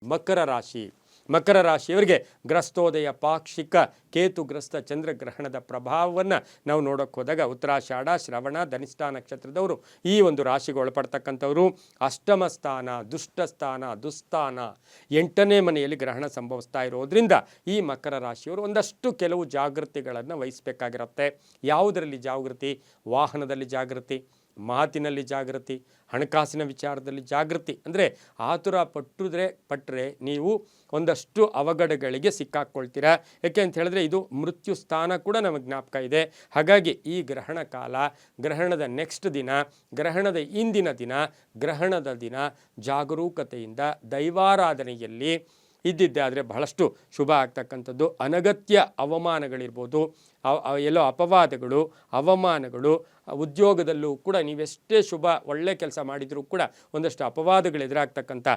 ಮಕರ ರಾಶಿಯವರಿಗೆ ಗ್ರಸ್ತೋದಯ ಪಾಕ್ಷಿಕ ಕೇತುಗ್ರಸ್ತ ಚಂದ್ರಗ್ರಹಣದ ಪ್ರಭಾವವನ್ನು ನಾವು ನೋಡೋಕ್ಕೆ ಹೋದಾಗ ಉತ್ತರಾಷಾಢ ಶ್ರವಣ ಧನಿಷ್ಠ ನಕ್ಷತ್ರದವರು ಈ ಒಂದು ರಾಶಿಗೆ ಒಳಪಡ್ತಕ್ಕಂಥವರು ಅಷ್ಟಮ ಸ್ಥಾನ ದುಷ್ಟಸ್ಥಾನ ದುಸ್ಥಾನ 8ನೇ ಮನೆಯಲ್ಲಿ ಗ್ರಹಣ ಸಂಭವಿಸ್ತಾ ಇರೋದ್ರಿಂದ ಈ ಮಕರ ರಾಶಿಯವರು ಒಂದಷ್ಟು ಕೆಲವು ಜಾಗೃತಿಗಳನ್ನು ವಹಿಸಬೇಕಾಗಿರುತ್ತೆ. ಯಾವುದರಲ್ಲಿ ಜಾಗೃತಿ? ವಾಹನದಲ್ಲಿ ಜಾಗೃತಿ, ಮಾತಿನಲ್ಲಿ ಜಾಗೃತಿ, ಹಣಕಾಸಿನ ವಿಚಾರದಲ್ಲಿ ಜಾಗೃತಿ. ಅಂದರೆ ಆತುರ ಪಟ್ಟರೆ ನೀವು ಒಂದಷ್ಟು ಅವಘಡಗಳಿಗೆ ಸಿಕ್ಕಾಕ್ಕೊಳ್ತೀರಾ. ಯಾಕೆ ಅಂತ ಹೇಳಿದ್ರೆ ಇದು ಮೃತ್ಯು ಸ್ಥಾನ ಕೂಡ ನಮಗೆ ಜ್ಞಾಪಕ ಇದೆ. ಹಾಗಾಗಿ ಈ ಗ್ರಹಣ ಕಾಲ, ಗ್ರಹಣದ ನೆಕ್ಸ್ಟ್ ದಿನ, ಗ್ರಹಣದ ಇಂದಿನ ದಿನ, ಗ್ರಹಣದ ದಿನ ಜಾಗರೂಕತೆಯಿಂದ ದೈವಾರಾಧನೆಯಲ್ಲಿ ಇದ್ದಿದ್ದೆ ಆದರೆ ಬಹಳಷ್ಟು ಶುಭ ಆಗ್ತಕ್ಕಂಥದ್ದು. ಅನಗತ್ಯ ಅವಮಾನಗಳಿರ್ಬೋದು, ಎಲ್ಲೋ ಅಪವಾದಗಳು, ಅವಮಾನಗಳು, ಉದ್ಯೋಗದಲ್ಲೂ ಕೂಡ ನೀವೆಷ್ಟೇ ಒಳ್ಳೆ ಕೆಲಸ ಮಾಡಿದರೂ ಕೂಡ ಒಂದಷ್ಟು ಅಪವಾದಗಳು ಎದುರಾಗ್ತಕ್ಕಂಥ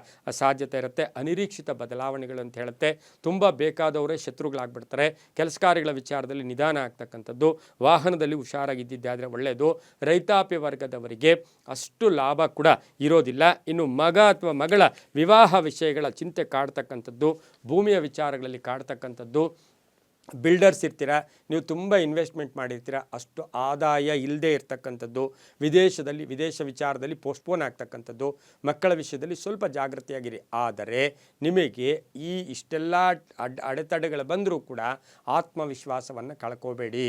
ಸಾಧ್ಯತೆ ಇರುತ್ತೆ. ಅನಿರೀಕ್ಷಿತ ಬದಲಾವಣೆಗಳು ಅಂತ ಹೇಳುತ್ತೆ. ತುಂಬ ಬೇಕಾದವರೇ ಶತ್ರುಗಳಾಗ್ಬಿಡ್ತಾರೆ. ಕೆಲಸ ಕಾರ್ಯಗಳ ವಿಚಾರದಲ್ಲಿ ನಿಧಾನ ಆಗ್ತಕ್ಕಂಥದ್ದು. ವಾಹನದಲ್ಲಿ ಹುಷಾರಾಗಿದ್ದಿದ್ದೆ ಆದರೆ ಒಳ್ಳೆಯದು. ರೈತಾಪಿ ವರ್ಗದವರಿಗೆ ಅಷ್ಟು ಲಾಭ ಕೂಡ ಇರೋದಿಲ್ಲ. ಇನ್ನು ಮಗ ಅಥವಾ ಮಗಳ ವಿವಾಹ ವಿಷಯಗಳ ಚಿಂತೆ ಕಾಡ್ತಕ್ಕಂಥದ್ದು, ಭೂಮಿಯ ವಿಚಾರಗಳಲ್ಲಿ ಕಾಡ್ತಕ್ಕಂಥದ್ದು. ಬಿಲ್ಡರ್ಸ್ ಇರ್ತೀರ, ನೀವು ತುಂಬ ಇನ್ವೆಸ್ಟ್ಮೆಂಟ್ ಮಾಡಿರ್ತೀರ, ಅಷ್ಟು ಆದಾಯ ಇಲ್ಲದೆ ಇರ್ತಕ್ಕಂಥದ್ದು. ವಿದೇಶ ವಿಚಾರದಲ್ಲಿ ಪೋಸ್ಟ್ಪೋನ್ ಆಗ್ತಕ್ಕಂಥದ್ದು. ಮಕ್ಕಳ ವಿಷಯದಲ್ಲಿ ಸ್ವಲ್ಪ ಜಾಗೃತಿಯಾಗಿರಿ. ಆದರೆ ನಿಮಗೆ ಇಷ್ಟೆಲ್ಲ ಅಡೆತಡೆಗಳು ಬಂದರೂ ಕೂಡ ಆತ್ಮವಿಶ್ವಾಸವನ್ನು ಕಳ್ಕೋಬೇಡಿ.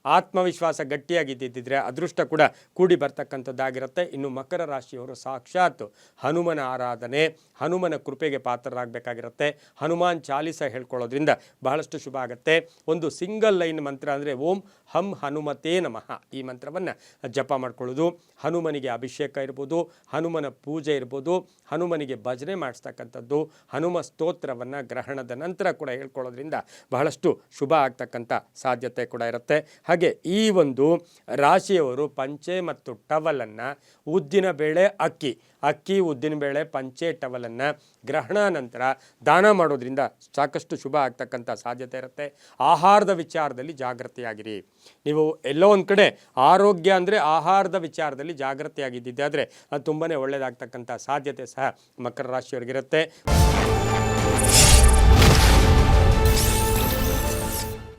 ಆತ್ಮವಿಶ್ವಾಸ ಗಟ್ಟಿಯಾಗಿದ್ದಿದ್ದರೆ ಅದೃಷ್ಟ ಕೂಡ ಕೂಡಿ ಬರ್ತಕ್ಕಂಥದ್ದಾಗಿರುತ್ತೆ. ಇನ್ನು ಮಕರ ರಾಶಿಯವರು ಸಾಕ್ಷಾತ್ ಹನುಮನ ಆರಾಧನೆ, ಹನುಮನ ಕೃಪೆಗೆ ಪಾತ್ರರಾಗಬೇಕಾಗಿರುತ್ತೆ. ಹನುಮಾನ್ ಚಾಲಿಸ ಹೇಳ್ಕೊಳ್ಳೋದ್ರಿಂದ ಬಹಳಷ್ಟು ಶುಭ ಆಗುತ್ತೆ. ಒಂದು ಸಿಂಗಲ್ ಲೈನ್ ಮಂತ್ರ ಅಂದರೆ ಓಂ ಹಂ ಹನುಮತೇ ನಮಃ, ಈ ಮಂತ್ರವನ್ನು ಜಪ ಮಾಡ್ಕೊಳ್ಳೋದು. ಹನುಮನಿಗೆ ಅಭಿಷೇಕ ಇರ್ಬೋದು, ಹನುಮನ ಪೂಜೆ ಇರ್ಬೋದು, ಹನುಮನಿಗೆ ಭಜನೆ ಮಾಡಿಸ್ತಕ್ಕಂಥದ್ದು, ಹನುಮ ಸ್ತೋತ್ರವನ್ನು ಗ್ರಹಣದ ನಂತರ ಕೂಡ ಹೇಳ್ಕೊಳ್ಳೋದ್ರಿಂದ ಬಹಳಷ್ಟು ಶುಭ ಆಗ್ತಕ್ಕಂಥ ಸಾಧ್ಯತೆ ಕೂಡ ಇರುತ್ತೆ. ಹಾಗೆ ಈ ಒಂದು ರಾಶಿಯವರು ಪಂಚೆ ಮತ್ತು ಟವಲನ್ನು, ಉದ್ದಿನ ಬೇಳೆ, ಅಕ್ಕಿ ಉದ್ದಿನ ಬೇಳೆ, ಪಂಚೆ, ಟವಲನ್ನು ಗ್ರಹಣ ನಂತರ ದಾನ ಮಾಡೋದ್ರಿಂದ ಸಾಕಷ್ಟು ಶುಭ ಆಗ್ತಕ್ಕಂಥ ಸಾಧ್ಯತೆ ಇರುತ್ತೆ. ಆಹಾರದ ವಿಚಾರದಲ್ಲಿ ಜಾಗೃತಿಯಾಗಿರಿ. ನೀವು ಎಲ್ಲೋ ಒಂದು ಕಡೆ ಆರೋಗ್ಯ ಅಂದರೆ ಆಹಾರದ ವಿಚಾರದಲ್ಲಿ ಜಾಗೃತಿಯಾಗಿದ್ದಿದ್ದೆ ಆದರೆ ಅದು ತುಂಬಾ ಒಳ್ಳೆಯದಾಗ್ತಕ್ಕಂಥ ಸಾಧ್ಯತೆ ಸಹ ಮಕರ ರಾಶಿಯವರಿಗಿರುತ್ತೆ.